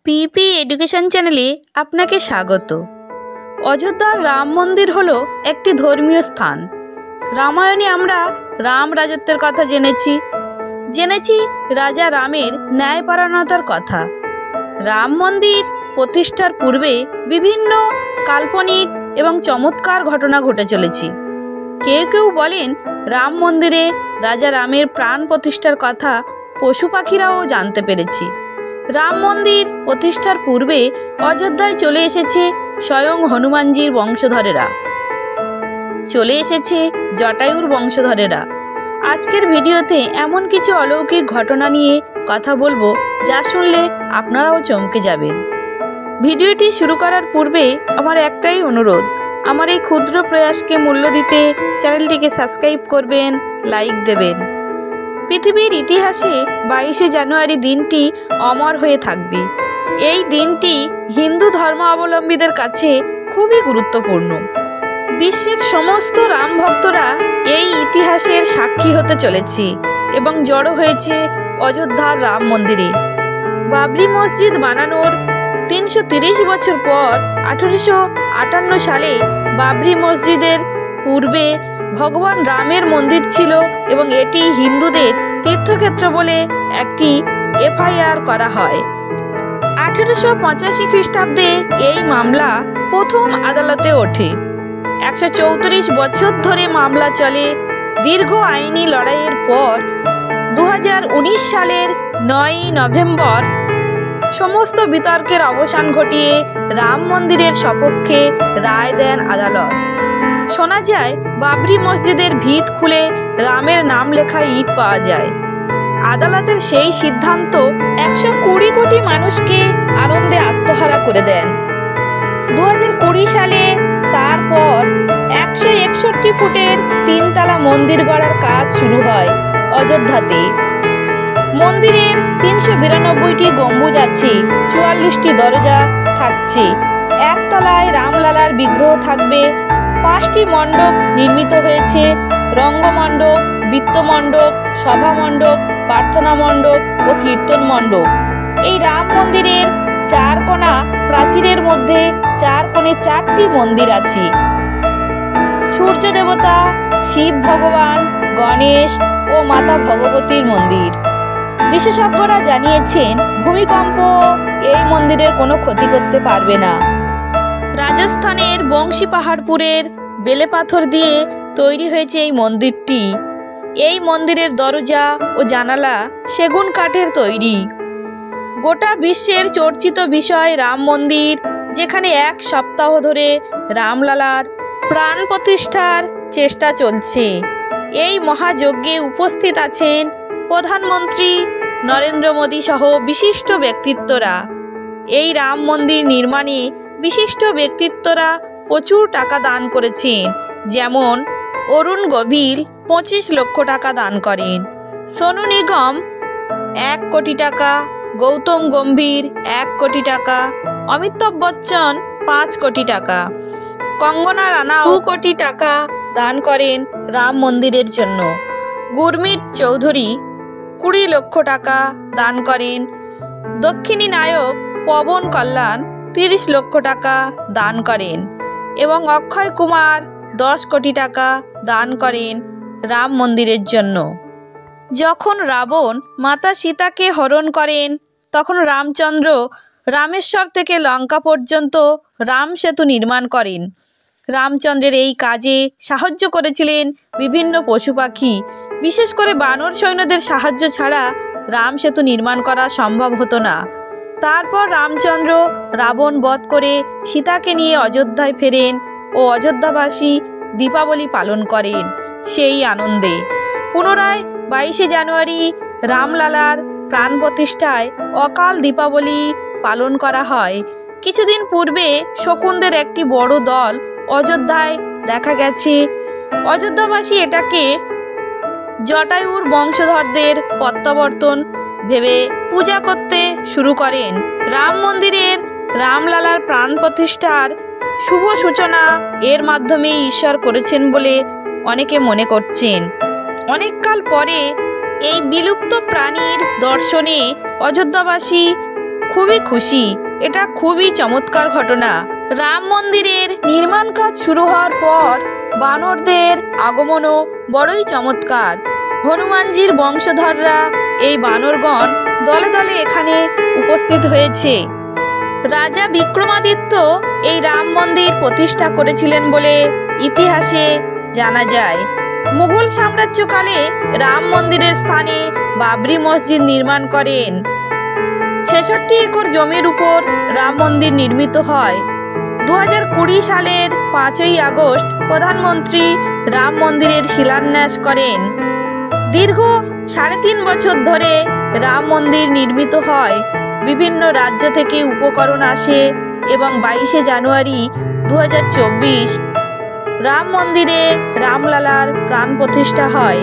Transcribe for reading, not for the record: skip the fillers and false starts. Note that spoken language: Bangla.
পিপি এডুকেশন চ্যানেলে আপনাকে স্বাগত। অযোধ্যার রাম মন্দির হলো একটি ধর্মীয় স্থান। রামায়ণে আমরা রাম রাজত্বের কথা জেনেছি রাজা রামের ন্যায়পরায়ণতার কথা। রাম মন্দির প্রতিষ্ঠার পূর্বে বিভিন্ন কাল্পনিক এবং চমৎকার ঘটনা ঘটে চলেছে। কেউ কেউ বলেন রাম মন্দিরে রাজা রামের প্রাণ প্রতিষ্ঠার কথা পশু পাখিরাও জানতে পেরেছে। রাম মন্দির প্রতিষ্ঠার পূর্বে অযোধ্যায় চলে এসেছে স্বয়ং হনুমানজির বংশধরেরা, চলে এসেছে জটায়ুর বংশধরেরা। আজকের ভিডিওতে এমন কিছু অলৌকিক ঘটনা নিয়ে কথা বলবো যা শুনলে আপনারাও চমকে যাবেন। ভিডিওটি শুরু করার পূর্বে আমার একটাই অনুরোধ, আমার এই ক্ষুদ্র প্রয়াসকে মূল্য দিতে চ্যানেলটিকে সাবস্ক্রাইব করবেন, লাইক দেবেন। পৃথিবীর ইতিহাসে 22শে জানুয়ারি দিনটি অমর হয়ে থাকবে। এই দিনটি হিন্দু ধর্মাবলম্বীদের কাছে খুবই গুরুত্বপূর্ণ। বিশ্বের সমস্ত রাম ভক্তরা এই ইতিহাসের সাক্ষী হতে চলেছে এবং জড়ো হয়েছে অযোধ্যার রাম মন্দিরে। বাবরি মসজিদ বানানোর 330 বছর পর 1858 সালে বাবরি মসজিদের পূর্বে ভগবান রামের মন্দির ছিল এবং এটি হিন্দুদের তীর্থক্ষেত্র বলে একটি এফআইআর করা হয়। 1885 খ্রিস্টাব্দে এই মামলা প্রথম আদালতে ওঠে। 134 বছর ধরে মামলা চলে। দীর্ঘ আইনি লড়াইয়ের পর 2019 সালের 9 নভেম্বর সমস্ত বিতর্কের অবসান ঘটিয়ে রাম মন্দিরের সপক্ষে রায় দেন আদালত। শোনা যায় বাবরি মসজিদের ভিত খুলে রামের নাম লেখা ইট পাওয়া যায়। আদালতের সেই সিদ্ধান্ত 120 কোটি মানুষকে আনন্দে আত্মহারা করে দেন। 2020 সালে তারপর 161 ফুটের 3তলা মন্দির গড়ার কাজ শুরু হয় অযোধ্যাতে। মন্দিরের 392টি গম্বুজ আছে, 44টি দরজা থাকছে। একতলায় রামলালার বিগ্রহ থাকবে। 5টি মণ্ডপ নির্মিত হয়েছে, রঙ্গমণ্ডপ, বৃত্তমণ্ডপ, সভা মণ্ডপ, প্রার্থনা মণ্ডপ ও কীর্তন মণ্ডপ। এই রাম মন্দিরের 4 কোণা প্রাচীরের মধ্যে 4 কোণে 4টি মন্দির আছে। সূর্য দেবতা, শিব ভগবান, গণেশ ও মাতা ভগবতীর মন্দির। বিশেষজ্ঞরা জানিয়েছেন ভূমিকম্প এই মন্দিরের কোনো ক্ষতি করতে পারবে না। রাজস্থানের বংশী পাহাড়পুরের বেলে পাথর দিয়ে তৈরি হয়েছে এই মন্দিরটি। এই মন্দিরের দরজা ও জানালা সেগুন কাঠের তৈরি। গোটা বিশ্বের চর্চিত বিষয় রাম মন্দির, যেখানে 1 সপ্তাহ ধরে রামলালার প্রাণ প্রতিষ্ঠার চেষ্টা চলছে। এই মহাযজ্ঞে উপস্থিত আছেন প্রধানমন্ত্রী নরেন্দ্র মোদী সহ বিশিষ্ট ব্যক্তিত্বরা। এই রাম মন্দির নির্মাণে বিশিষ্ট ব্যক্তিত্বরা প্রচুর টাকা দান করেছেন। যেমন অরুণ গোভিল 25 লক্ষ টাকা দান করেন, সোনু নিগম 1 কোটি টাকা, গৌতম গম্ভীর 1 কোটি টাকা, অমিতাভ বচ্চন 5 কোটি টাকা, কঙ্গনা রানাও 2 কোটি টাকা দান করেন রাম মন্দিরের জন্য। গুরমিত চৌধুরী 20 লক্ষ টাকা দান করেন। দক্ষিণী নায়ক পবন কল্যাণ 30 লক্ষ টাকা দান করেন এবং অক্ষয় কুমার 10 কোটি টাকা দান করেন রাম মন্দিরের জন্য। যখন রাবণ মাতা সীতাকে হরণ করেন, তখন রামচন্দ্র রামেশ্বর থেকে লঙ্কা পর্যন্ত রাম সেতু নির্মাণ করেন। রামচন্দ্রের এই কাজে সাহায্য করেছিলেন বিভিন্ন পশু পাখি। বিশেষ করে বানর সৈন্যদের সাহায্য ছাড়া রাম সেতু নির্মাণ করা সম্ভব হতো না। তারপর রামচন্দ্র রাবণ বধ করে সীতাকে নিয়ে অযোধ্যায় ফেরেন ও অযোধ্যাবাসী দীপাবলি পালন করেন সেই আনন্দে। পুনরায় 22শে জানুয়ারি রামলালার প্রাণ প্রতিষ্ঠায় অকাল দীপাবলি পালন করা হয়। কিছুদিন পূর্বে শকুনদের একটি বড় দল অযোধ্যায় দেখা গেছে। অযোধ্যাবাসী এটাকে জটায়ুর বংশধরদের প্রত্যাবর্তন ভেবে পূজা করতে শুরু করেন। রাম মন্দিরের রামলালার প্রাণ প্রতিষ্ঠার শুভ সূচনা এর মাধ্যমে ঈশ্বর করেছেন বলে অনেকে মনে করছেন। অনেককাল পরে এই বিলুপ্ত প্রাণীর দর্শনে অযোধ্যাবাসী খুবই খুশি। এটা খুবই চমৎকার ঘটনা। রাম মন্দিরের নির্মাণ কাজ শুরু হওয়ার পর বানরদের আগমনও বড়ই চমৎকার। হনুমানজির বংশধররা এই বানরগণ দলে দলে এখানে উপস্থিত হয়েছে। রাজা বিক্রমাদিত্য এই রাম মন্দির প্রতিষ্ঠা করেছিলেন বলে ইতিহাসে জানা যায়। মুঘল সাম্রাজ্যকালে রাম মন্দিরের স্থানে বাবরি মসজিদ নির্মাণ করেন। ৬৬ একর জমির উপর রাম মন্দির নির্মিত হয়। ২০২০ সালের ৫ই আগস্ট প্রধানমন্ত্রী রাম মন্দিরের শিলান্যাস করেন। দীর্ঘ ৩.৫ বছর ধরে রাম মন্দির নির্মিত হয়। বিভিন্ন রাজ্য থেকে উপকরণ আসে এবং ২২শে জানুয়ারি ২০২৪ রাম মন্দিরে রামলালার প্রাণ প্রতিষ্ঠা হয়।